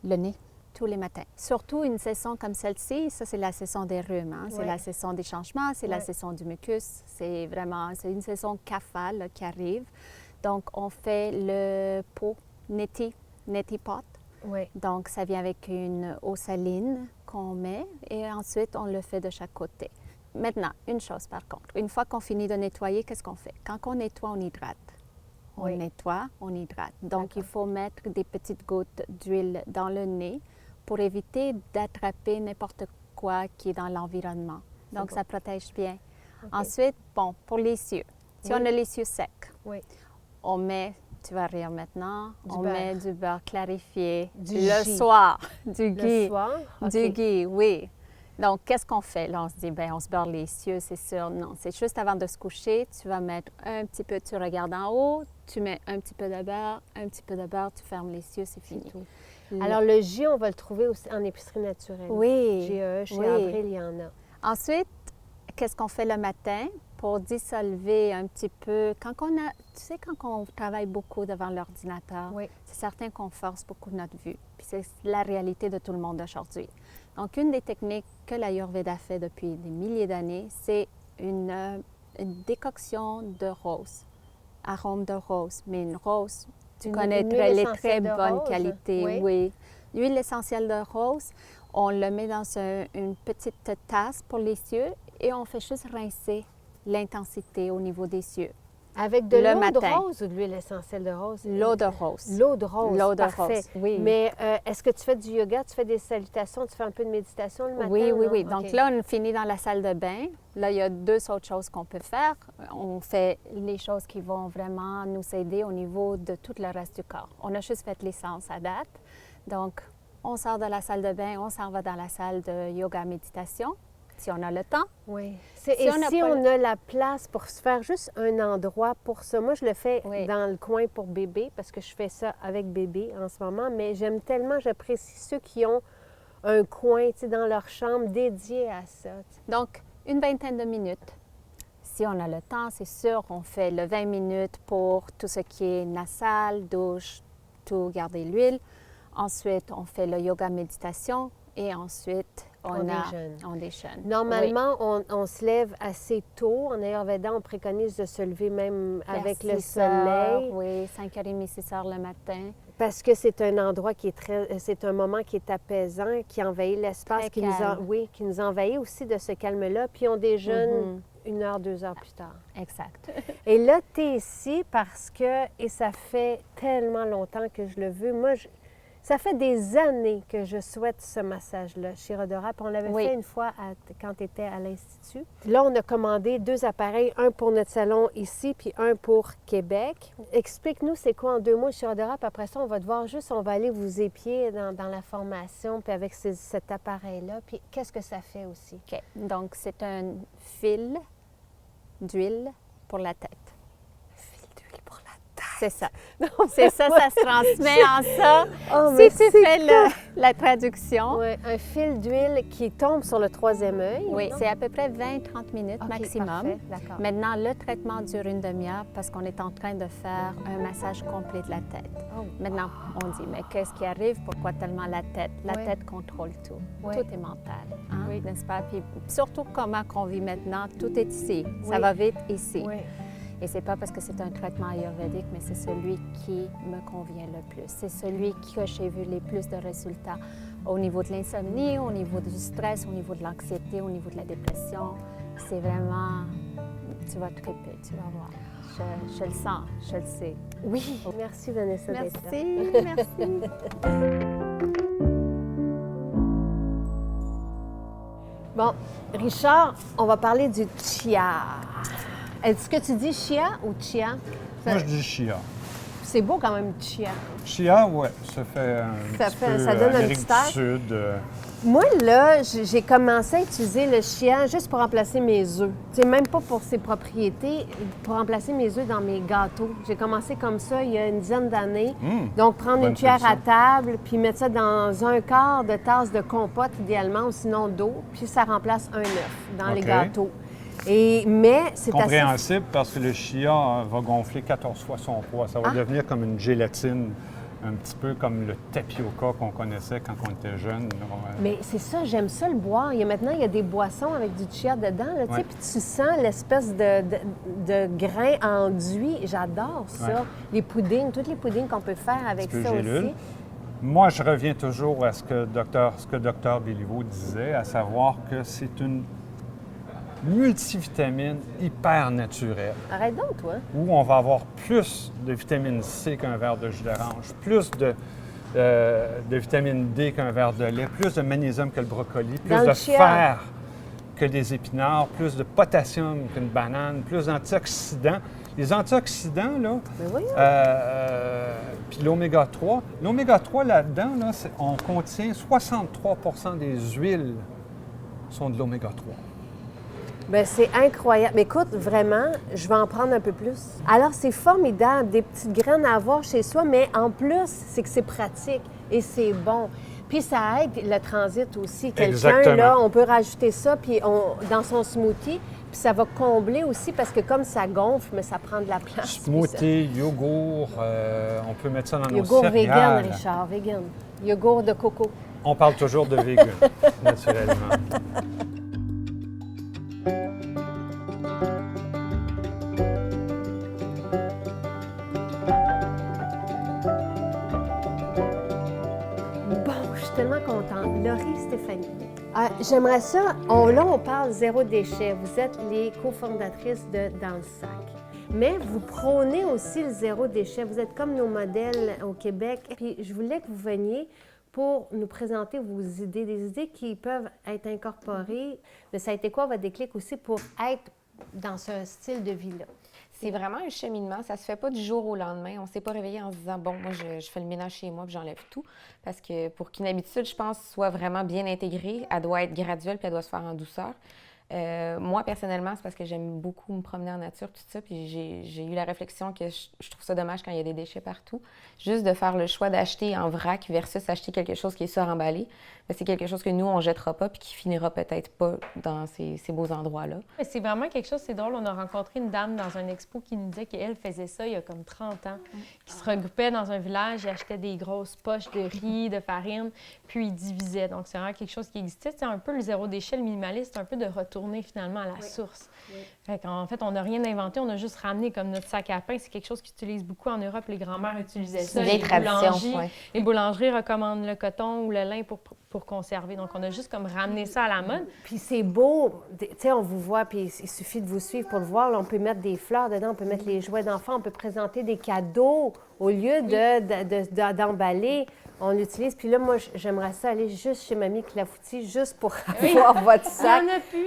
Speaker 4: Le nez, tous les matins. Surtout une saison comme celle-ci, ça, c'est la saison des rhumes. Hein? C'est
Speaker 1: Oui.
Speaker 4: la saison des changements, c'est la
Speaker 1: Oui.
Speaker 4: saison du mucus. C'est une saison kapha là, qui arrive. Donc, on fait le pot neti pot.
Speaker 1: Oui.
Speaker 4: Donc, ça vient avec une eau saline qu'on met et ensuite, on le fait de chaque côté. Maintenant, une chose par contre, une fois qu'on finit de nettoyer, qu'est-ce qu'on fait? Quand on nettoie, on hydrate. On
Speaker 1: Oui.
Speaker 4: nettoie, on hydrate. Donc, il
Speaker 1: D'accord.
Speaker 4: faut mettre des petites gouttes d'huile dans le nez pour éviter d'attraper n'importe quoi qui est dans l'environnement. Donc,
Speaker 1: bon.
Speaker 4: ça protège bien.
Speaker 1: OK.
Speaker 4: Ensuite, bon, pour les cieux. Si
Speaker 1: Oui.
Speaker 4: on a les cieux secs,
Speaker 1: Oui.
Speaker 4: on met, tu vas rire maintenant,
Speaker 1: Du
Speaker 4: on
Speaker 1: beurre.
Speaker 4: met du beurre clarifié
Speaker 1: Du
Speaker 4: le
Speaker 1: ghee.
Speaker 4: soir, du
Speaker 1: Le
Speaker 4: ghee.
Speaker 1: soir?
Speaker 4: Du
Speaker 1: OK.
Speaker 4: ghee, oui. Donc, qu'est-ce qu'on fait? Là, on se dit, bien, on se beurre les cieux, c'est sûr. Non, c'est juste avant de se coucher, tu vas mettre un petit peu, tu regardes en haut, tu mets un petit peu de beurre, tu fermes les cieux, c'est fini.
Speaker 1: tout.
Speaker 4: Le-
Speaker 1: Alors, le jus, on va le trouver aussi en épicerie naturelle.
Speaker 4: oui.
Speaker 1: GE, chez
Speaker 4: oui.
Speaker 1: Avril, il y en a.
Speaker 4: Ensuite, qu'est-ce qu'on fait le matin pour dissolver un petit peu? Quand on travaille beaucoup devant l'ordinateur,
Speaker 1: Oui.
Speaker 4: c'est certain qu'on force beaucoup notre vue. Puis c'est la réalité de tout le monde aujourd'hui. Donc, une des techniques que l'Ayurveda fait depuis des milliers d'années, c'est une décoction de rose, arôme de rose. Mais une rose, tu
Speaker 1: Une
Speaker 4: connais
Speaker 1: huile
Speaker 4: les très
Speaker 1: essentielle de
Speaker 4: bonne
Speaker 1: rose?
Speaker 4: qualité,
Speaker 1: Oui.
Speaker 4: oui. L'huile essentielle de rose, on le met dans une petite tasse pour les cieux et on fait juste rincer l'intensité au niveau des cieux.
Speaker 1: Avec de
Speaker 4: Le
Speaker 1: l'eau de
Speaker 4: matin.
Speaker 1: rose ou de l'huile essentielle de rose?
Speaker 4: L'eau de rose.
Speaker 1: L'eau de rose,
Speaker 4: L'eau de
Speaker 1: parfait.
Speaker 4: rose, oui.
Speaker 1: Mais est-ce que tu fais du yoga, tu fais des salutations, tu fais un peu de méditation le matin?
Speaker 4: Oui, oui,
Speaker 1: non?
Speaker 4: oui.
Speaker 1: OK.
Speaker 4: Donc là, on finit dans la salle de bain. Là, il y a deux autres choses qu'on peut faire. On fait les choses qui vont vraiment nous aider au niveau de tout le reste du corps. On a juste fait l'essence à date. Donc, on sort de la salle de bain, on s'en va dans la salle de yoga-méditation, si on a le temps.
Speaker 1: Oui.
Speaker 4: Si
Speaker 1: Et
Speaker 4: on n'a
Speaker 1: si
Speaker 4: pas
Speaker 1: on a la place pour se faire juste un endroit pour ça, moi je le fais
Speaker 4: Oui.
Speaker 1: dans le coin pour bébé parce que je fais ça avec bébé en ce moment, mais j'aime tellement, j'apprécie ceux qui ont un coin, tu sais, dans leur chambre dédié à ça. tu sais.
Speaker 4: Donc, une vingtaine de minutes. Si on a le temps, c'est sûr, on fait le 20 minutes pour tout ce qui est nasal, douche, tout, garder l'huile. Ensuite, on fait le yoga-méditation et ensuite, on
Speaker 1: déjeune.
Speaker 4: On déjeune.
Speaker 1: Normalement, on se lève assez tôt. En Ayurveda, on préconise de se lever même
Speaker 4: Oui.
Speaker 1: avec
Speaker 4: Vers
Speaker 1: le
Speaker 4: 6 heures,
Speaker 1: soleil
Speaker 4: oui, 5h30, 6h le matin.
Speaker 1: parce que c'est un endroit qui est c'est un moment qui est apaisant, qui envahit l'espace,
Speaker 4: Très
Speaker 1: qui nous,
Speaker 4: calme.
Speaker 1: oui, qui nous envahit aussi de ce calme-là. Puis on déjeune 1 heure, 2 heures plus tard.
Speaker 4: Exact.
Speaker 1: Et là, tu es ici parce que, et ça fait tellement longtemps que je le veux, moi, ça fait des années que je souhaite ce massage-là chez Rodora. Puis on l'avait
Speaker 4: Oui.
Speaker 1: fait une fois quand tu étais à l'Institut. Là, on a commandé 2 appareils, un pour notre salon ici, puis un pour Québec. Explique-nous c'est quoi en 2 mots chez Rodora, puis après ça, on va devoir juste, on va aller vous épier dans la formation, puis avec cet appareil-là. Puis qu'est-ce que ça fait aussi?
Speaker 4: OK. Donc, c'est un fil d'huile pour la tête.
Speaker 1: Fil d'huile pour la tête.
Speaker 4: C'est ça. C'est ça, ça se transmet en ça.
Speaker 1: Oh, mais
Speaker 4: Si tu
Speaker 1: c'est
Speaker 4: fais la traduction,
Speaker 1: Oui, un fil d'huile qui tombe sur le 3e œil.
Speaker 4: oui,
Speaker 1: non?
Speaker 4: c'est à peu près 20-30 minutes
Speaker 1: OK,
Speaker 4: maximum.
Speaker 1: parfait, d'accord.
Speaker 4: Maintenant, le traitement dure une demi-heure parce qu'on est en train de faire un massage complet de la tête.
Speaker 1: Oh.
Speaker 4: Maintenant, on dit, mais qu'est-ce qui arrive? Pourquoi tellement la tête? La
Speaker 1: Oui.
Speaker 4: tête contrôle tout.
Speaker 1: Oui.
Speaker 4: Tout est mental, hein,
Speaker 1: Oui.
Speaker 4: n'est-ce pas? Puis surtout comment qu'on vit maintenant, tout est ici. Ça
Speaker 1: Oui.
Speaker 4: va vite ici.
Speaker 1: Oui.
Speaker 4: Et c'est pas parce que c'est un traitement ayurvédique, mais c'est celui qui me convient le plus. C'est celui que j'ai vu les plus de résultats au niveau de l'insomnie, au niveau du stress, au niveau de l'anxiété, au niveau de la dépression. C'est vraiment... Tu vas triper, tu vas voir. Je le sens, je le sais.
Speaker 1: Oui. Merci, Vanessa, d'être là.
Speaker 4: Merci, merci.
Speaker 1: Bon, Richard, on va parler du chia. Est-ce que tu dis chia ou chia?
Speaker 5: Moi, je dis chia.
Speaker 1: C'est beau quand même, chia.
Speaker 5: Chia, oui, ça fait un
Speaker 1: Ça
Speaker 5: petit
Speaker 1: fait-
Speaker 5: peu
Speaker 1: ça donne un
Speaker 5: Amérique
Speaker 1: petit
Speaker 5: du
Speaker 1: air.
Speaker 5: Sud.
Speaker 1: Moi, là, j'ai commencé à utiliser le chia juste pour remplacer mes œufs. Tu sais, même pas pour ses propriétés, pour remplacer mes œufs dans mes gâteaux. J'ai commencé comme ça il y a une dizaine d'années. Donc, prendre
Speaker 5: bonne
Speaker 1: une cuillère à
Speaker 5: solution.
Speaker 1: table, puis mettre ça dans un quart de tasse de compote, idéalement, ou sinon d'eau, puis ça remplace un œuf dans les
Speaker 5: OK.
Speaker 1: gâteaux. Mais c'est assez...
Speaker 5: Compréhensible parce que le chia va gonfler 14 fois son poids. Ça va
Speaker 1: Ah.
Speaker 5: devenir comme une gélatine, un petit peu comme le tapioca qu'on connaissait quand on était jeune.
Speaker 1: Mais c'est ça, j'aime ça le boire. Maintenant, il y a des boissons avec du chia dedans, là, tu sais,
Speaker 5: Ouais.
Speaker 1: puis tu sens l'espèce de grain enduit. J'adore ça.
Speaker 5: Ouais.
Speaker 1: Les puddings, tous les puddings qu'on peut faire avec
Speaker 5: Petit peu
Speaker 1: ça
Speaker 5: gélule.
Speaker 1: aussi.
Speaker 5: Moi, je reviens toujours à ce que Dr Béliveau disait, à savoir que c'est une multivitamine hyper naturelle,
Speaker 1: Arrête donc, toi.
Speaker 5: où on va avoir plus de vitamine C qu'un verre de jus d'orange, plus de vitamine D qu'un verre de lait, plus de magnésium que le brocoli, plus
Speaker 1: Dans
Speaker 5: de
Speaker 1: le chia.
Speaker 5: fer que des épinards, plus de potassium qu'une banane, plus d'antioxydants. Les antioxydants, là,
Speaker 1: Mais voyons.
Speaker 5: puis l'oméga 3. L'oméga 3, là-dedans, là, on contient 63 des huiles sont de l'oméga 3.
Speaker 1: Ben, c'est incroyable. Mais écoute, vraiment, je vais en prendre un peu plus. Alors, c'est formidable, des petites graines à avoir chez soi, mais en plus, c'est que c'est pratique et c'est bon. Puis ça aide le transit aussi. Quelqu'un,
Speaker 5: Exactement.
Speaker 1: là, on peut rajouter ça puis dans son smoothie, puis ça va combler aussi parce que comme ça gonfle, mais ça prend de la place.
Speaker 5: Smoothie, yogourt, on peut mettre ça dans nos
Speaker 1: Yogourt vegan,
Speaker 5: céréales.
Speaker 1: Richard, vegan. Yogourt de coco.
Speaker 5: On parle toujours de vegan, naturellement.
Speaker 1: Bon, je suis tellement contente. Laurie, Stéphanie. J'aimerais ça. Là, on parle zéro déchet. Vous êtes les cofondatrices de Dans le sac. Mais vous prônez aussi le zéro déchet. Vous êtes comme nos modèles au Québec. Puis je voulais que vous veniez pour nous présenter vos idées, des idées qui peuvent être incorporées. Mais ça a été quoi votre déclic aussi pour être dans ce style de vie-là?
Speaker 6: C'est vraiment un cheminement. Ça se fait pas du jour au lendemain. On s'est pas réveillé en se disant, bon, moi, je fais le ménage chez moi puis j'enlève tout. Parce que pour qu'une habitude, je pense, soit vraiment bien intégrée, elle doit être graduelle puis elle doit se faire en douceur. Moi, personnellement, c'est parce que j'aime beaucoup me promener en nature, tout ça. Puis j'ai eu la réflexion que je trouve ça dommage quand il y a des déchets partout. Juste de faire le choix d'acheter en vrac versus acheter quelque chose qui est suremballé. C'est quelque chose que nous, on ne jettera pas puis qui finira peut-être pas dans ces beaux endroits-là.
Speaker 7: C'est vraiment quelque chose, c'est drôle. On a rencontré une dame dans un expo qui nous disait qu'elle faisait ça il y a comme 30 ans, qui se regroupait dans un village et achetait des grosses poches de riz, de farine, puis ils divisaient. Donc, c'est vraiment quelque chose qui existait. C'est un peu le zéro déchet, le minimaliste, c'est un peu de retourner finalement à la source. En fait, on n'a rien inventé, on a juste ramené comme notre sac à pain. C'est quelque chose qu'ils utilisent beaucoup en Europe. Les grands-mères utilisaient ça.
Speaker 6: C'est une vieille tradition.
Speaker 7: Les boulangeries recommandent le coton ou le lin pour conserver. Donc, on a juste comme ramené ça à la mode.
Speaker 1: Puis c'est beau, tu sais, on vous voit, puis il suffit de vous suivre pour le voir. Là, on peut mettre des fleurs dedans, on peut mettre les jouets d'enfants, on peut présenter des cadeaux au lieu d'emballer. On l'utilise. Puis là, moi, j'aimerais ça aller juste chez Mamie Clafoutis, juste pour avoir votre sac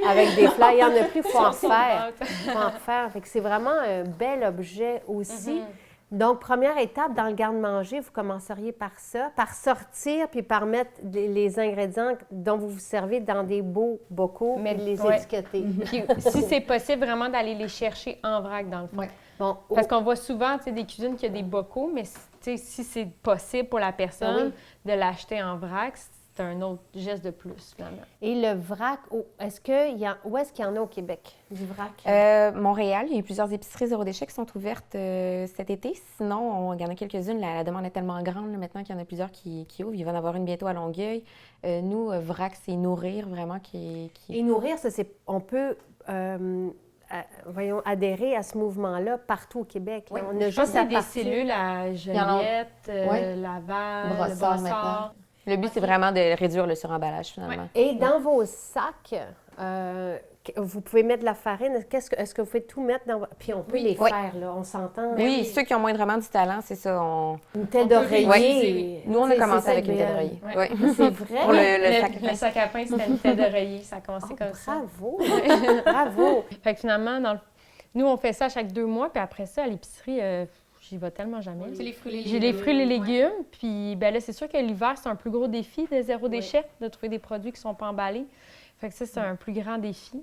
Speaker 1: avec des fleurs. Il n'y en a plus, il faut en refaire. Faut en refaire. Fait que c'est vraiment un bel objet aussi. Donc, première étape dans le garde-manger, vous commenceriez par ça, par sortir puis par mettre les ingrédients dont vous vous servez dans des beaux bocaux, mais de les étiqueter.
Speaker 7: Puis, si c'est possible, vraiment d'aller les chercher en vrac, dans le fond.
Speaker 1: Bon,
Speaker 7: Parce qu'on voit souvent des cuisines qui ont des bocaux, mais si c'est possible pour la personne de l'acheter en vrac, c'est un autre geste de plus, finalement.
Speaker 1: Et le vrac, où est-ce qu'il y en a au Québec, du vrac?
Speaker 6: Montréal, il y a eu plusieurs épiceries zéro déchet qui sont ouvertes cet été. Sinon, il y en a quelques-unes. La demande est tellement grande là, maintenant qu'il y en a plusieurs qui ouvrent. Il va y en avoir une bientôt à Longueuil. Nous, vrac, c'est nourrir vraiment qui...
Speaker 1: Et nourrir, on peut... adhérer à ce mouvement-là partout au Québec.
Speaker 6: Oui.
Speaker 1: On a
Speaker 7: Je pense
Speaker 1: juste à
Speaker 7: qu'il y a des
Speaker 1: partir.
Speaker 7: cellules à Joliette, Laval,
Speaker 6: Brossard,
Speaker 7: le Brossard.
Speaker 6: Le but, c'est vraiment de réduire le suremballage, finalement.
Speaker 1: Et dans vos sacs, vous pouvez mettre de la farine. Est-ce que vous pouvez tout mettre dans... Puis on peut les faire, là, on s'entend.
Speaker 6: Oui, ceux qui ont moindrement du talent, c'est ça.
Speaker 1: Une tête d'oreiller.
Speaker 6: Nous, on a commencé avec une tête d'oreiller.
Speaker 7: Ouais.
Speaker 1: C'est vrai?
Speaker 6: Pour
Speaker 7: Le sac à pain, c'était une tête d'oreiller. Ça a commencé comme ça.
Speaker 1: Bravo! Bravo!
Speaker 7: Fait que finalement, nous, on fait ça chaque 2 mois, puis après ça, à l'épicerie, j'y vais tellement jamais.
Speaker 8: C'est les fruits et les
Speaker 7: J'ai les fruits et les légumes, puis ben là, c'est sûr que l'hiver, c'est un plus gros défi de zéro déchet, de trouver des produits qui ne sont pas emballés. Fait que ça, c'est un plus grand défi.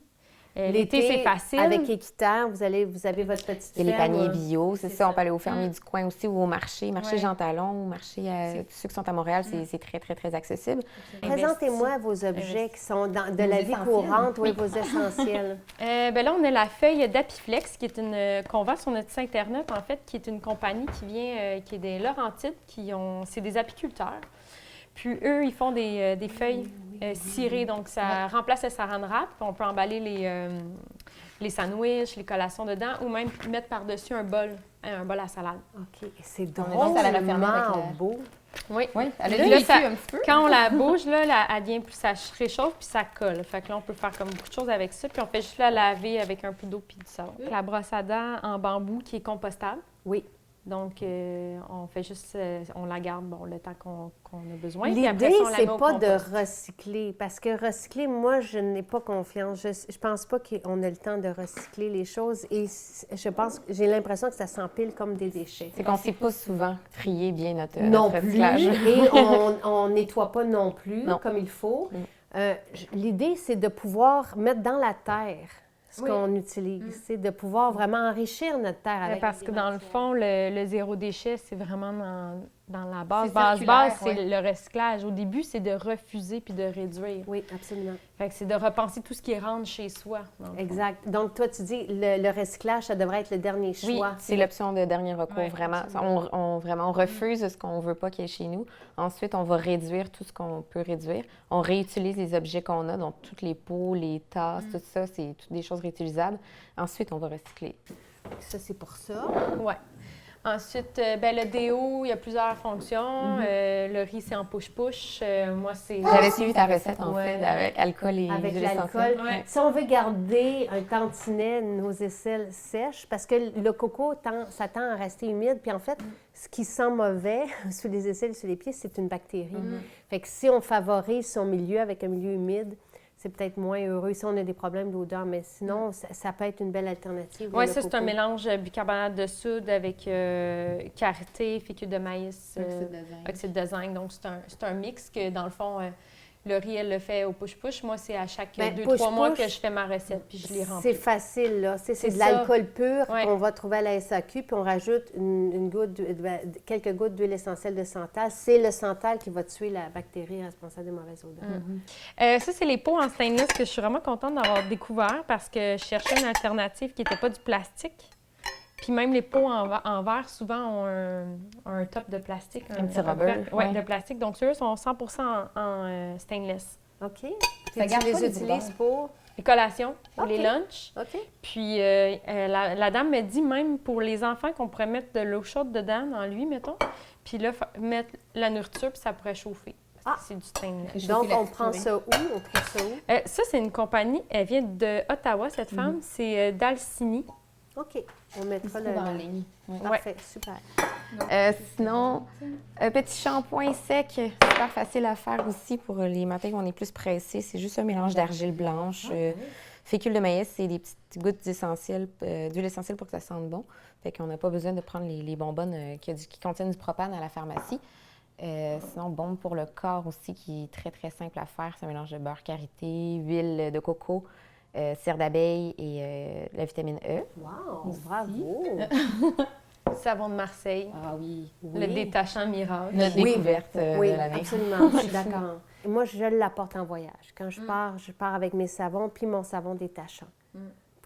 Speaker 7: L'été, c'est facile.
Speaker 1: Avec Équiterre, vous avez votre petite
Speaker 6: Il y a les
Speaker 1: ferme.
Speaker 6: paniers bio, c'est ça. On peut aller au fermier du coin aussi ou au marché Jean Talon ou marché... ceux qui sont à Montréal, c'est très, très, très accessible.
Speaker 1: Présentez-moi vos objets qui sont de la vie courante, vos essentiels.
Speaker 7: Ben là, on a la feuille d'Apiflex, qu'on vend sur notre site Internet, en fait, qui est une compagnie qui est des Laurentides, c'est des apiculteurs. Puis eux, ils font des feuilles cirées, donc ça remplace le saran wrap. On peut emballer les sandwichs, les collations dedans, ou même mettre par-dessus un bol à salade.
Speaker 1: OK. C'est drôle,
Speaker 6: à la refermer avec
Speaker 1: beau.
Speaker 7: Oui.
Speaker 6: Elle a
Speaker 7: Là,
Speaker 6: vécu un petit peu.
Speaker 7: quand on la bouge, là, elle devient plus, ça se réchauffe puis ça colle. Fait que là, on peut faire comme beaucoup de choses avec ça. Puis on fait juste la laver avec un peu d'eau puis du savon. La brosse à dents en bambou qui est compostable.
Speaker 1: Oui.
Speaker 7: Donc, on fait juste, on la garde le temps qu'on a besoin. Puis après
Speaker 1: L'idée,
Speaker 7: ça, on la
Speaker 1: c'est
Speaker 7: met au
Speaker 1: pas
Speaker 7: compost.
Speaker 1: de recycler, parce que recycler, moi, je n'ai pas confiance. Je pense pas qu'on a le temps de recycler les choses et je pense, j'ai l'impression que ça s'empile comme des déchets.
Speaker 6: C'est qu'on ne sait pas souvent trier bien notre
Speaker 1: Non plus,
Speaker 6: recyclage.
Speaker 1: et on nettoie pas non plus
Speaker 6: Non.
Speaker 1: comme il faut.
Speaker 6: Mm.
Speaker 1: L'idée, c'est de pouvoir mettre dans la terre ce
Speaker 7: Oui.
Speaker 1: qu'on utilise, c'est de pouvoir vraiment enrichir notre terre avec
Speaker 7: Parce
Speaker 1: des
Speaker 7: que dans le
Speaker 1: matières.
Speaker 7: fond, le zéro déchet, c'est vraiment dans la base.
Speaker 6: C'est
Speaker 7: Base,
Speaker 6: circulaire,
Speaker 7: c'est
Speaker 6: ouais.
Speaker 7: le recyclage. Au début, c'est de refuser puis de réduire.
Speaker 1: Oui, absolument.
Speaker 7: Fait que c'est de repenser tout ce qui rentre chez soi. dans le fond.
Speaker 1: Exact. Donc, toi, tu dis le recyclage, ça devrait être le dernier
Speaker 6: Oui,
Speaker 1: choix.
Speaker 6: c'est l'option de dernier recours,
Speaker 7: Ouais,
Speaker 6: vraiment.
Speaker 7: absolument.
Speaker 6: On refuse ce qu'on ne veut pas qu'il y ait chez nous. Ensuite, on va réduire tout ce qu'on peut réduire. On réutilise les objets qu'on a, donc toutes les pots, les tasses, tout ça, c'est toutes des choses réutilisables. Ensuite, on va recycler.
Speaker 1: Ça, c'est pour ça.
Speaker 7: Ouais. Ensuite, le déo, il y a plusieurs fonctions. Le riz, c'est en push-push. Moi, c'est...
Speaker 6: J'avais suivi ta recette, en
Speaker 7: Ouais.
Speaker 6: fait, avec alcool et
Speaker 1: Avec
Speaker 6: huile
Speaker 1: l'alcool.
Speaker 6: essentielle.
Speaker 7: Ouais.
Speaker 1: Si on veut garder un tantinet, nos aisselles sèches, parce que le coco, ça tend à rester humide. Puis en fait, ce qui sent mauvais sur les aisselles et sur les pieds, c'est une bactérie. Fait que si on favorise son milieu avec un milieu humide, c'est peut-être moins heureux si on a des problèmes d'odeur, mais sinon, ça peut être une belle alternative.
Speaker 7: Oui,
Speaker 1: le
Speaker 7: ça, c'est un
Speaker 1: coco.
Speaker 7: mélange bicarbonate de soude avec karité, fécule de maïs, oxyde de zinc. Donc, c'est un mix que, dans le fond, le riz, elle le fait au push-push. Moi, c'est à chaque
Speaker 1: Ben,
Speaker 7: 2-3 mois
Speaker 1: push-push,
Speaker 7: que je fais ma recette, puis je les remplis.
Speaker 1: C'est facile, là. C'est de
Speaker 7: ça.
Speaker 1: l'alcool pur
Speaker 7: Ouais.
Speaker 1: qu'on va trouver à la SAQ, puis on rajoute quelques gouttes d'huile essentielle de santal. C'est le santal qui va tuer la bactérie responsable des mauvaises odeurs.
Speaker 7: Ça, c'est les pots en stainless que je suis vraiment contente d'avoir découvert parce que je cherchais une alternative qui n'était pas du plastique. Puis même les pots en verre, souvent, ont un top de plastique.
Speaker 6: Un petit rubber,
Speaker 7: Oui,
Speaker 6: ouais.
Speaker 7: de plastique. Donc, ceux-là sont 100% en stainless.
Speaker 1: OK.
Speaker 6: Ça
Speaker 1: Puis tu
Speaker 6: garde
Speaker 1: les
Speaker 6: pas les
Speaker 1: utilises
Speaker 6: odeurs.
Speaker 1: pour...
Speaker 7: Les collations, pour
Speaker 1: OK.
Speaker 7: les lunchs.
Speaker 1: OK.
Speaker 7: Puis la dame me dit même pour les enfants qu'on pourrait mettre de l'eau chaude dedans, dans lui, mettons. Puis là, mettre la nourriture, puis ça pourrait chauffer. Parce que c'est du stainless.
Speaker 1: Donc,
Speaker 6: la
Speaker 1: on
Speaker 6: petite
Speaker 1: prend
Speaker 6: souris.
Speaker 1: ça où? On trouve ça où?
Speaker 7: Ça, c'est une compagnie, elle vient de Ottawa, cette femme. C'est Dalcini.
Speaker 1: OK. On mettra
Speaker 6: Trouve
Speaker 1: le...
Speaker 6: en ligne. Ouais.
Speaker 1: Parfait, super.
Speaker 6: Sinon, un petit shampoing sec, super facile à faire aussi pour les matins où on est plus pressé. C'est juste un mélange d'argile blanche, fécule de maïs et des petites gouttes d'huile essentielle pour que ça sente bon. Fait qu'on n'a pas besoin de prendre les bonbonnes qui contiennent du propane à la pharmacie. Sinon, bombe pour le corps aussi, qui est très, très simple à faire. C'est un mélange de beurre karité, huile de coco, cire d'abeille et la vitamine E.
Speaker 1: Wow, bravo!
Speaker 7: Savon de Marseille.
Speaker 6: Ah oui.
Speaker 7: Le détachant miracle.
Speaker 6: Notre
Speaker 1: Oui.
Speaker 6: découverte
Speaker 1: Oui,
Speaker 6: de l'année.
Speaker 1: absolument, je suis d'accord. Moi, je l'apporte en voyage. Quand je pars avec mes savons, puis mon savon détachant,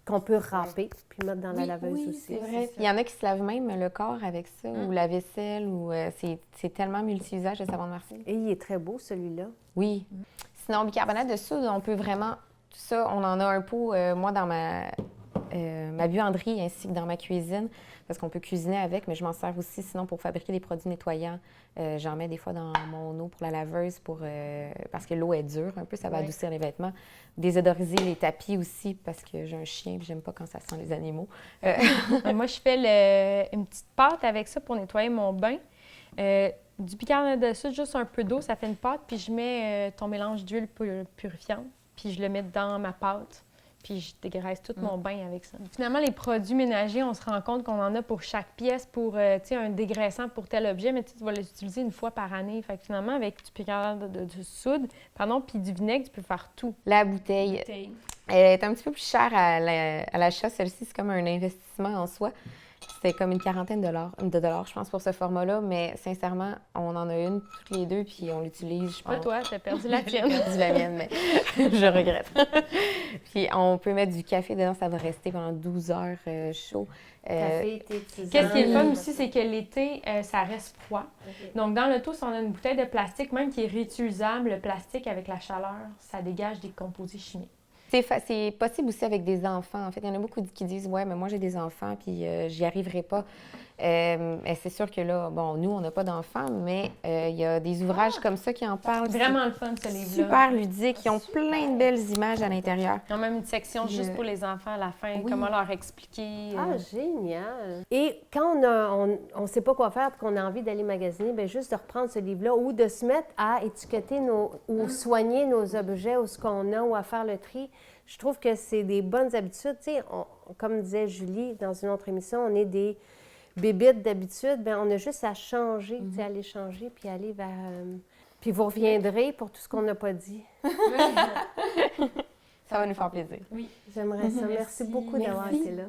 Speaker 1: qu'on peut râper, puis mettre dans la laveuse aussi.
Speaker 6: C'est vrai. Il y en a qui se lavent même le corps avec ça, ou la vaisselle, ou c'est tellement multi-usage le savon de Marseille.
Speaker 1: Et il est très beau, celui-là.
Speaker 6: Oui. Sinon, bicarbonate de soude, on peut vraiment... Tout ça, on en a un pot, moi, dans ma buanderie ainsi que dans ma cuisine, parce qu'on peut cuisiner avec, mais je m'en sers aussi sinon pour fabriquer des produits nettoyants. J'en mets des fois dans mon eau pour la laveuse parce que l'eau est dure un peu, ça va adoucir les vêtements. Désodoriser les tapis aussi parce que j'ai un chien et j'aime pas quand ça sent les animaux.
Speaker 7: Moi, je fais une petite pâte avec ça pour nettoyer mon bain. Du bicarbonate de soude, juste un peu d'eau, ça fait une pâte, puis je mets ton mélange d'huile purifiante, puis je le mets dans ma pâte. Puis je dégraisse tout mon bain avec ça. Finalement, les produits ménagers, on se rend compte qu'on en a pour chaque pièce, pour un dégraissant pour tel objet, mais tu vas l'utiliser une fois par année. Fait que finalement, avec du bicarbonate de soude, puis du vinaigre, tu peux faire tout.
Speaker 6: La bouteille, elle est un petit peu plus chère à l'achat. Celle-ci, c'est comme un investissement en soi. C'était comme une quarantaine de dollars, je pense, pour ce format-là. Mais sincèrement, on en a une toutes les deux, puis on l'utilise, je pense.
Speaker 7: Pas toi, t'as perdu la tienne.
Speaker 6: J'ai perdu la mienne, mais je regrette. Puis on peut mettre du café dedans, ça va rester pendant 12 heures chaud.
Speaker 1: Café, thé, tisane.
Speaker 7: Qu'est-ce qui est le fun aussi, c'est que l'été, ça reste froid. Donc, dans l'auto, si on a une bouteille de plastique, même qui est réutilisable, le plastique avec la chaleur, ça dégage des composés chimiques.
Speaker 6: C'est possible aussi avec des enfants. En fait, il y en a beaucoup qui disent « Ouais, mais moi, j'ai des enfants, puis j'y arriverai pas. » Et c'est sûr que là, bon, nous, on n'a pas d'enfants, mais il y a des ouvrages comme ça qui en parlent.
Speaker 7: Vraiment le fun, ce livre-là.
Speaker 6: Super ludique. Ils ont plein de belles images à l'intérieur.
Speaker 7: Ils ont même une section juste pour les enfants à la fin,
Speaker 6: Oui.
Speaker 7: comment leur expliquer.
Speaker 1: Ah, génial! Et quand on ne sait pas quoi faire et qu'on a envie d'aller magasiner, bien, juste de reprendre ce livre-là ou de se mettre à étiqueter ou soigner nos objets ou ce qu'on a ou à faire le tri, je trouve que c'est des bonnes habitudes. Tu sais, comme disait Julie dans une autre émission, on est des bébites d'habitude. Bien, on a juste à changer, tu sais, aller changer puis aller vers... Puis vous reviendrez pour tout ce qu'on n'a pas dit.
Speaker 6: Ça va nous faire plaisir.
Speaker 1: J'aimerais ça. Merci beaucoup d'avoir été là.